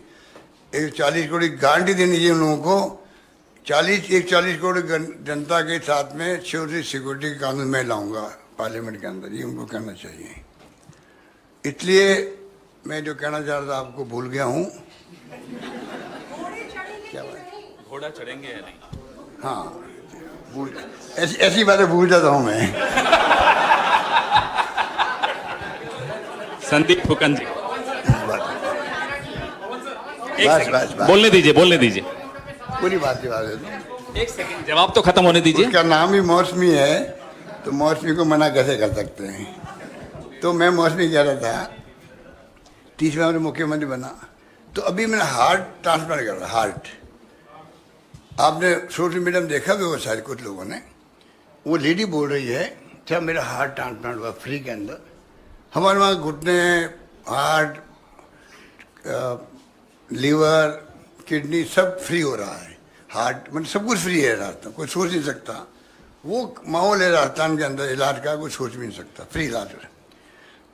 140 करोड़ की गारंटी देनी चाहिए उन लोगों को। 140 करोड़ जनता के साथ में सोशल सिक्योरिटी का कानून मैं लाऊंगा पार्लियामेंट के अंदर, ये उनको करना चाहिए। इसलिए मैं जो कहना चाह रहा था आपको भूल गया हूँ। क्या बात? घोड़ा चढ़ेंगे या नहीं? हाँ, ऐसी बातें भूल जाता हूँ मैं। संदीप फुकन जी, बस। बोलने दीजिए पूरी बात की बात है तो। एक सेकंड, जवाब तो खत्म होने दीजिए। उसका नाम ही मौसमी है, तो मौसमी को मना कैसे कर सकते हैं। तो मैं मौसमी कह रहा था, 30 में मुख्यमंत्री बना, तो अभी मैंने हार्ट ट्रांसप्लांट कर रहा, हार्ट। आपने सोशल मीडिया में देखा भी वो शायद कुछ लोगों ने, वो लेडी बोल रही है क्या मेरा हार्ट ट्रांसप्लांट हुआ फ्री के अंदर। हमारे वहाँ घुटने, हार्ट, लीवर, किडनी सब फ्री हो रहा है। हार्ट मतलब सब कुछ फ्री है राजस्थान, कोई सोच नहीं सकता। वो माहौल है राजस्थान के अंदर इलाज का, कोई सोच भी नहीं सकता, फ्री इलाज है।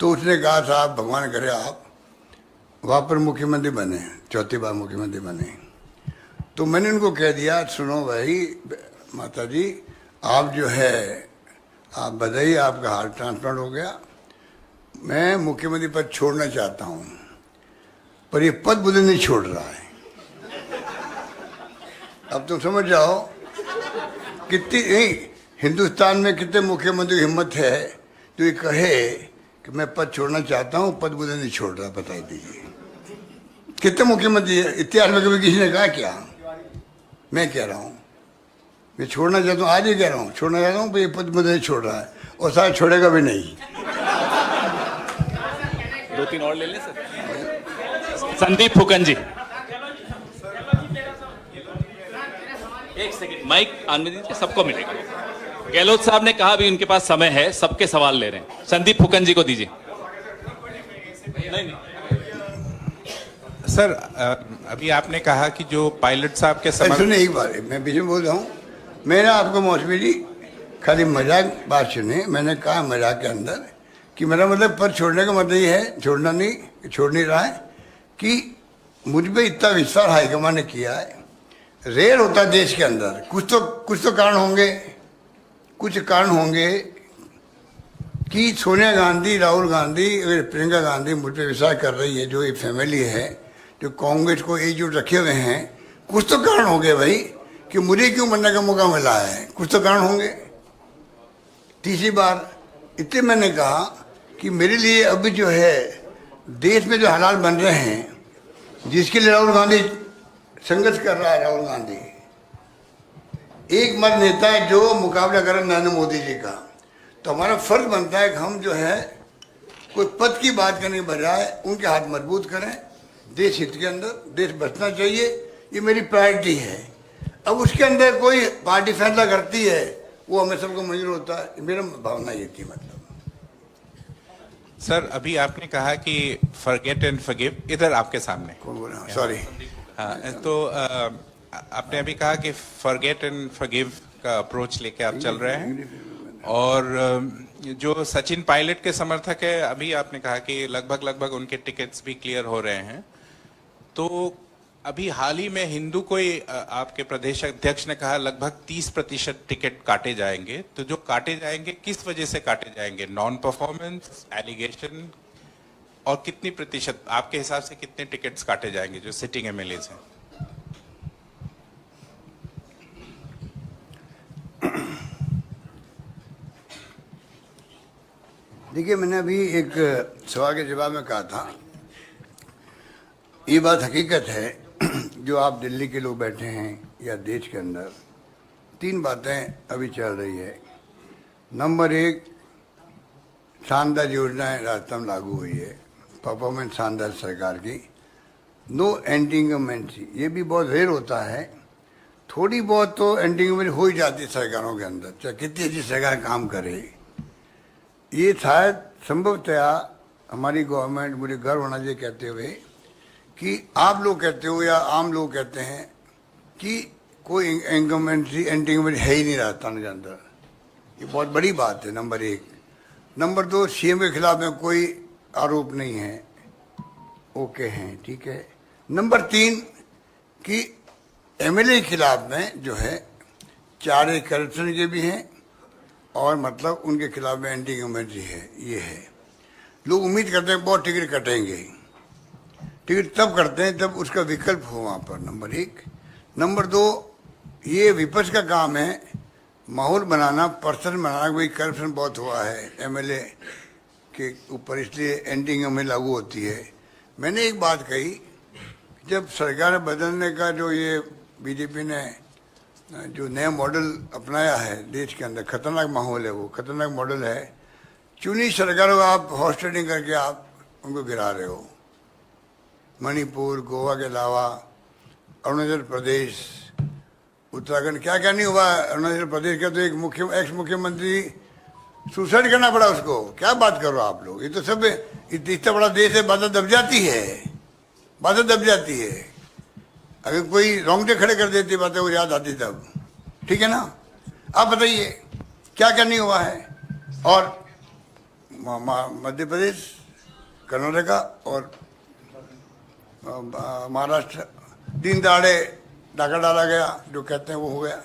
तो उसने कहा साहब भगवान करे आप वहाँ पर मुख्यमंत्री बने, 4थी बार मुख्यमंत्री बने। तो मैंने उनको कह दिया सुनो भाई माता जी, आप जो है आप बताइए, आपका हार्ट ट्रांसप्लांट हो गया, मैं मुख्यमंत्री पद छोड़ना चाहता हूँ, पर ये पद मुझे नहीं छोड़ रहा है। अब तुम समझ जाओ कितनी हिंदुस्तान में कितने मुख्यमंत्री की हिम्मत है जो ये कहे कि मैं पद छोड़ना चाहता हूँ, पद मुझे नहीं छोड़ रहा। बताइए दीजिए कितने मुख्यमंत्री है इतिहास में, कभी किसी ने कहा क्या? मैं कह रहा हूँ मैं छोड़ना चाहता हूँ, आज ही कह रहा हूँ छोड़ना चाहता हूँ, ये पद मुझे नहीं छोड़ रहा है और शायद छोड़ेगा भी नहीं। 2-3 और ले लें सर। संदीप फुकन जी, एक सेकंड, माइक ऑन में दीजिए, सबको मिलेगा। गहलोत साहब ने कहा भी उनके पास समय है, सबके सवाल ले रहे हैं। संदीप फुकन जी को दीजिए। नहीं। सर अभी आपने कहा कि जो पायलट साहब के सुनिए एक बार, मैं बीच में बोल रहा हूँ। मैंने आपको मौसमी जी खाली मजाक बात सुने, मैंने कहा मजाक के अंदर कि मेरा मतलब पद छोड़ने का मतलब ये है, छोड़ना नहीं, छोड़ नहीं रहा है, कि मुझ पर इतना विश्वास हाईकमान ने किया है। रेयर होता है देश के अंदर, कुछ तो कारण होंगे, कुछ कारण होंगे कि सोनिया गांधी, राहुल गांधी, प्रियंका गांधी मुझ पर विश्वास कर रही है, जो ये फैमिली है जो कांग्रेस को एकजुट रखे हुए हैं। कुछ तो कारण होंगे भाई कि मुझे क्यों बनने का मौका मिला है, कुछ तो कारण होंगे। तीसरी बार इतने मैंने कहा कि मेरे लिए अभी जो है देश में जो हालात बन रहे हैं, जिसके लिए राहुल गांधी संघर्ष कर रहा है, राहुल गांधी एकमात्र नेता है जो मुकाबला कर रहे नरेंद्र मोदी जी का, तो हमारा फर्ज बनता है कि हम जो है कोई पद की बात करने के बजाय उनके हाथ मजबूत करें। देश हित के अंदर देश बचना चाहिए, ये मेरी प्रायोरिटी है। अब उसके अंदर कोई पार्टी फैसला करती है, वो हमें सबको मंजूर होता है। मेरा भावना ये थी। मतलब सर अभी आपने कहा कि फॉरगेट एंड फॉरगिव, इधर आपके सामने। कौन बोल रहा है? सॉरी। हाँ, तो आपने अभी कहा कि फॉरगेट एंड फॉरगिव का अप्रोच लेके आप चल रहे हैं, और जो सचिन पायलट के समर्थक है, अभी आपने कहा कि लगभग उनके टिकट्स भी क्लियर हो रहे हैं। तो अभी हाल ही में हिंदू कोई आपके प्रदेश अध्यक्ष ने कहा लगभग 30% टिकट काटे जाएंगे। तो जो काटे जाएंगे किस वजह से काटे जाएंगे? नॉन परफॉर्मेंस, एलिगेशन, और कितनी प्रतिशत आपके हिसाब से कितने टिकट्स काटे जाएंगे जो सिटिंग एमएलए हैं? देखिए, मैंने अभी एक सवाल के जवाब में कहा था, ये बात हकीकत है, जो आप दिल्ली के लोग बैठे हैं या देश के अंदर, 3 बातें अभी चल रही है। नंबर 1, शानदार योजनाएं राजस्थान में लागू हुई है, परफॉर्मेंस शानदार सरकार की। नो एंटी इनकम्बेंसी, ये भी बहुत रेयर होता है। थोड़ी बहुत तो एंटी इनकम्बेंसी हो ही जाती है सरकारों के अंदर, चाहे कितनी अच्छी सरकार काम करे। ये शायद संभवतया हमारी गवर्नमेंट, मुझे गर्व होना चाहिए कहते हुए कि आप लोग कहते हो या आम लोग कहते हैं कि कोई इनकम्बेंसी, एंटी इनकम्बेंसी है ही नहीं राजस्थान के अंदर। ये बहुत बड़ी बात है, नंबर 1। नंबर 2, सीएम के खिलाफ में कोई आरोप नहीं है, ओके हैं, ठीक है। नंबर 3 कि एमएलए के खिलाफ में जो है 4 करप्शन के भी हैं, और मतलब उनके खिलाफ में एंटी इनकम्बेंसी है। ये है, लोग उम्मीद करते हैं बहुत टिकट कटेंगे। टिकट तब करते हैं जब उसका विकल्प हो वहाँ पर, नंबर 1। नंबर 2, ये विपक्ष का काम है माहौल बनाना, पर्सन बनाना। कोई करप्शन बहुत हुआ है एमएलए के ऊपर, इसलिए एंटी इनकम्बेंसी लागू होती है। मैंने एक बात कही, जब सरकार बदलने का जो ये बीजेपी ने जो नया मॉडल अपनाया है देश के अंदर, खतरनाक माहौल है, वो खतरनाक मॉडल है। चुनी सरकारों को आप हॉर्स ट्रेडिंग करके आप उनको गिरा रहे हो। मणिपुर, गोवा के अलावा अरुणाचल प्रदेश, उत्तराखंड, क्या क्या नहीं हुआ। अरुणाचल प्रदेश का तो एक एक्स मुख्यमंत्री सुसाइड करना पड़ा उसको। क्या बात करो आप लोग, ये तो सब इतना बड़ा देश है, बातें दब जाती है, बातें दब जाती है। अगर कोई रोंगटे खड़े कर देती बातें, वो याद आती तब, ठीक है ना। आप बताइए क्या क्या नहीं हुआ है। और मध्य प्रदेश, कर्नाटका और महाराष्ट्र, 3 दहाड़े डाका डाला गया, जो कहते हैं वो हो गया।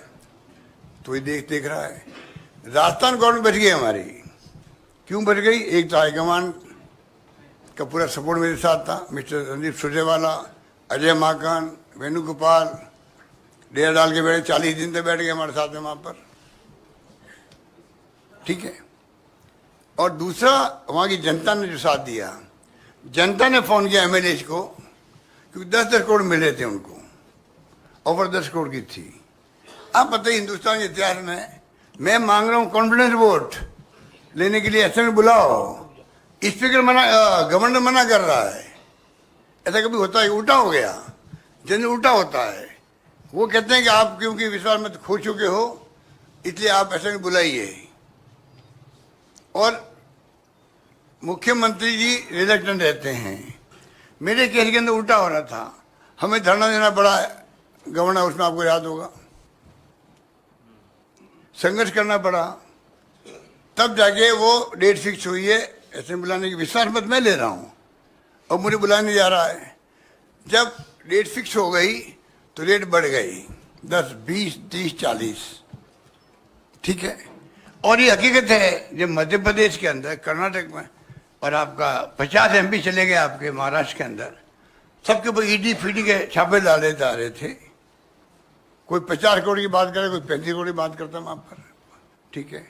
तो ये देख रहा है। राजस्थान गवर्नमेंट बच गई हमारी। क्यों बच गई? एक तो हाईकमान का पूरा सपोर्ट मेरे साथ था, मिस्टर रणदीप सुरजेवाला, अजय माकन, वेणुगोपाल, डेरा डाल के बैठे, 40 दिन तक बैठ गए हमारे साथ में वहाँ पर, ठीक है। और दूसरा, वहाँ की जनता ने जो साथ दिया, जनता ने फोन किया एमएलए को, क्योंकि 10-10 करोड़ मिले थे उनको, ऑफर 10 करोड़ की थी। आप बताइए, हिंदुस्तान के इतिहास में मैं मांग रहा हूँ कॉन्फिडेंस वोट लेने के लिए, ऐसे में बुलाओ, स्पीकर मना, गवर्नर मना कर रहा है। ऐसा कभी होता है? उल्टा हो गया, जनरल उल्टा होता है। वो कहते हैं कि आप क्योंकि विश्वास में खो चुके हो, इसलिए आप ऐसे में बुलाइए। और मुख्यमंत्री जी रिलेक्टेंट रहते हैं। मेरे केस के अंदर उल्टा हो रहा था, हमें धरना देना पड़ा गवर्नर, उसमें आपको याद होगा, संघर्ष करना पड़ा, तब जाके वो डेट फिक्स हुई है ऐसे बुलाने की। विश्वास मत मैं ले रहा हूँ, और मुझे बुलाने जा रहा है। जब डेट फिक्स हो गई तो रेट बढ़ गई, 10, 20, 30, 40, ठीक है। और ये हकीकत है, जब मध्य प्रदेश के अंदर, कर्नाटक में, और आपका 50 एमपी चले गए आपके महाराष्ट्र के अंदर, सबके ऊपर ईडी फीडी के छापे डाले जा रहे थे। कोई 50 करोड़ की बात करे, कोई 35 करोड़ की बात करता वहाँ पर, ठीक है।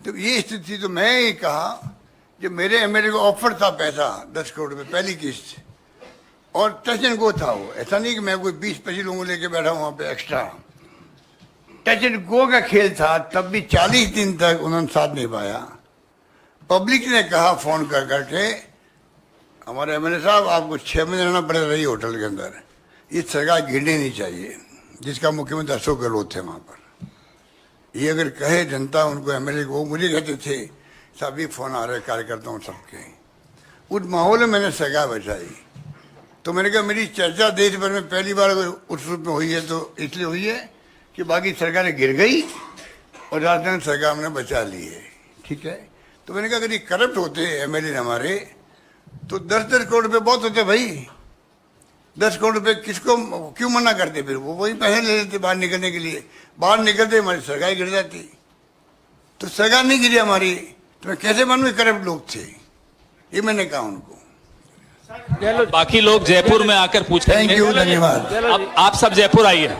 तो ये स्थिति, तो मैं ये कहा, जब मेरे एमएलए को ऑफर था पैसा 10 करोड़ में पहली किस्त, और टच एंड गो था वो, ऐसा नहीं कि मैं कोई 20-25 लोगों लेके बैठा हूँ वहाँ पे एक्स्ट्रा, टच एंड गो का खेल था। तब भी 40 दिन तक उन्होंने साथ नहीं पाया। पब्लिक ने कहा फोन कर करके, हमारे एमएलए साहब आपको 6 महीने रहना पड़ेगा रही होटल के अंदर, ये सरकार गिरनी नहीं चाहिए, जिसका मुख्यमंत्री अशोक गहलोत थे वहाँ पर। ये अगर कहे जनता उनको एमएलए को, मुझे कहते थे सभी फोन आ रहे कार्यकर्ताओं सबके, उस माहौल में मैंने सगा बचाई। तो मैंने कहा मेरी चर्चा देश भर में पहली बार अगर उस रूप में हुई है तो इसलिए हुई है कि बाकी सरकारें गिर गई और राजस्थान सरकार हमने बचा ली है, ठीक है। तो मैंने कहा अगर ये करप्ट होते एमएलए हमारे तो 10-10 करोड़ रुपए बहुत होते भाई। 10 करोड़ रुपए किसको क्यों मना करते, फिर वो वही पैसे ले लेते बाहर निकलने के लिए। बाहर निकलते हमारी सरकार गिर जाती, तो सरकार नहीं गिरी हमारी, तो मैं कैसे मानूं करप्ट लोग थे। ये मैंने कहा उनको। बाकी लोग जयपुर में आकर पूछेंगे। थैंक यू, धन्यवाद। अब आप सब जयपुर आइए।